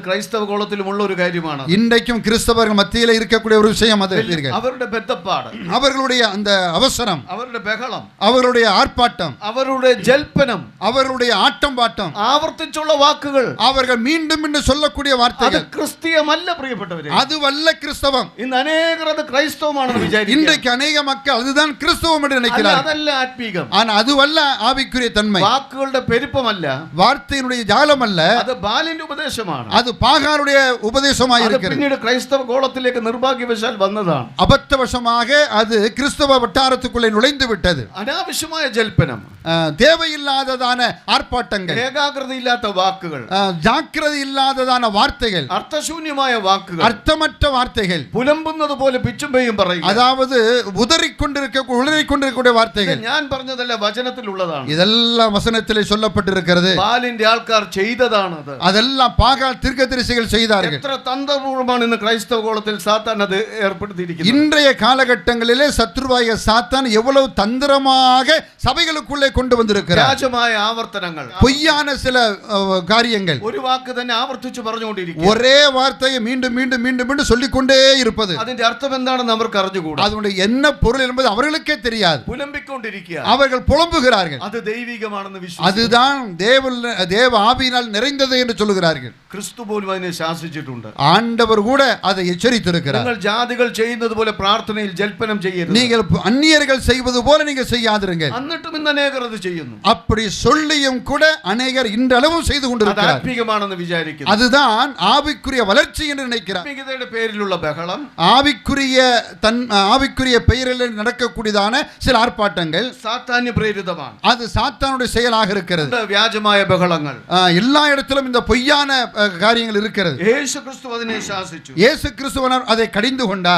ക്രൈസ്തവ കോളത്തിലും ഉള്ള ഒരു കാര്യമാണ്. இன்றைக்கும் கிறிஸ்தவர்கள் மத்தியிலே இருக்கக்கூடிய ஒரு விஷயம் அது. അവരുടെ ബദ്ധപ്പാട്, அவர்களுடைய அந்த அவசரம், അവരുടെ ബഹളം, அவர்களுடைய ஆர்ப்பாட்டம், അവരുടെ ജൽപ്പനം, அவர்களுடைய ஆட்டம் பாட்டம், ആവർത്തിച്ചുള്ള വാക്കുകൾ, அவர்கள் மீண்டும் மீண்டும் சொல்லக்கூடிய അത് வார்த்தைகள் ക്രിസ്തീയമല്ല പ്രിയപ്പെട്ടവരെ. அதுவல்ல கிறிஸ்தவம். ഇന്ന് അനേകർ അത് ക്രൈസ്തവമാണെന്ന് വിചാരിക്കുന്നു. இன்றைக்கு அநேக மக்கள் அதுதான் கிறிஸ்தவம் என்று நினைக்கிறார்கள். അതല്ല ആത്മീകം. ஆனா அதுவல்ல ஆவிக்குரிய தன்மை. വാക്കുകളുടെ പെരുപ്പമല്ല, வார்த்தையினுடைய ஜாலம் அல்ல, അത് ബാലിന്റെ ഉപദേശമാണ്. அது பாகானுடைய உபதேசமாய் അത് இருக்கிறது. പിന്നീട് ക്രൈസ്തവ കോളത്തിലേക്ക് നിർഭാഗ്യവശാൽ വന്നതാണ്. அபத்தவசமாக அது கிறிஸ்தவ வட்டாரத்துக்குள்ளே நுழைந்து விட்டது. അനാവശ്യമായ ജൽപ്പനം, தேவையில்லாததான ஆர்ப்பாட்டங்கள், ഏകാഗ്രതയില്ലാത്ത വാക്കുകൾ, ஜாக்கிரதை இல்லாததான வார்த்தைகள், അർത്ഥശൂന്യമായ വാക്കുകൾ, அர்த்தமற்ற வார்த்தைகள், പുലമ്പുന്നത് പോലെ പിച്ചും പെയ്യും പറയുക. அதாவது உளறிக்கொண்டிருக்கக்கூடிய வார்த்தைகள். ഞാൻ പറഞ്ഞതല്ല, വചനത്തിലുള്ളതാണ്. இதெல்லாம் வசனத்திலே சொல்லப்பட்டிருக்கிறது. ബാലിന്റെ ആൾക്കാർ ചെയ്തതാണത്. அதெல்லாம் பாகால் தீர்க்கதரிசிகள் செய்தார்கள். എത്ര തന്ത്രപൂർവമാണ് ഇന്ന് ക്രൈസ്തവ കോളത്തിൽ സാത്താൻ അത് ഏർപ്പെടുത്തിയിരിക്കുന്നത്. இன்றைய காலகட்டங்களிலே சத்ருவாய சாத்தான் எவ்வளவு தந்திரமாக சபைகளுக்குள்ளே கொண்டு வந்திருக்கிறார். വ്യാജമായ ആവർത്തനങ്ങൾ, பொய்யான சில காரியங்கள், ഒരു വാക്ക് തന്നെ ആവർത്തിച്ചു പറഞ്ഞുകൊണ്ടിരിക്കും. ஒரே வார்த்தையை மீண்டும் மீண்டும் மீண்டும் மீண்டும் சொல்லிக்கொண்டே இருப்பது. അതിന്റെ അർത്ഥം എന്താണെന്ന് അവർക്ക് അറിഞ്ഞുകൂടാ. அதனுடைய என்ன பொருள் என்பது அவர்களுக்கே தெரியாது. പുലമ്പിക്കൊണ്ടിരിക്കുക, அவர்கள் புலம்புகிறார்கள். അത് ദൈവികമാണെന്ന് വിശ്വസിക്കുന്നു. அதுதான் தேவ ஆவியினால் நிறைந்தது என்று சொல்லுகிறார்கள். ക്രിസ്തു പോലും അതിനെ ശാസിച്ചിട്ടുണ്ട്. ஆண்டவர் கூட அதை எச்சரித்திருக்கிறார். നിങ്ങൾ ജാതികൾ ചെയ്യുന്നത് പോലെ പ്രാർത്ഥനയിൽ ജൽപ്പനം ചെയ്യരുത്. நீங்கள் அந்நியர்கள் செய்வது போல நீங்கள் செய்யாதிருங்கள். എന്നിട്ടും ഇന്ന് അനേകർ അത് ചെയ്യുന്നു. அப்படி சொல்லியும் கூட அநேகர் இன்றளவும் செய்து അത് கொண்டிருக்கிறார். ആത്മീകമാണെന്ന് വിചാരിക്കുന്നു. அதுதான் ஆவிக்குரிய வளர்ச்சி என்று நினைக்கிறார். ആത്മീകതയുടെ പേരിലുള്ള ബഹളം, ஆவிக்குரிய பெயரில் நடக்கக்கூடியதான சில ஆர்ப்பாட்டங்கள் സാത്താന്യ പ്രേരിതമാണ്. அது சாத்தானுடைய செயலாக இருக்கிறது. വ്യാജമായ ബഹളങ്ങൾ, எல்லா இடத்திலும் இந்த பொய்யான காரியங்கள் இருக்கிறது. യേശു ക്രിസ്തു അതിനെ ശാസിച്ചു. இயேசு கிறிஸ்துவனர் அதை கடிந்து கொண்டார்.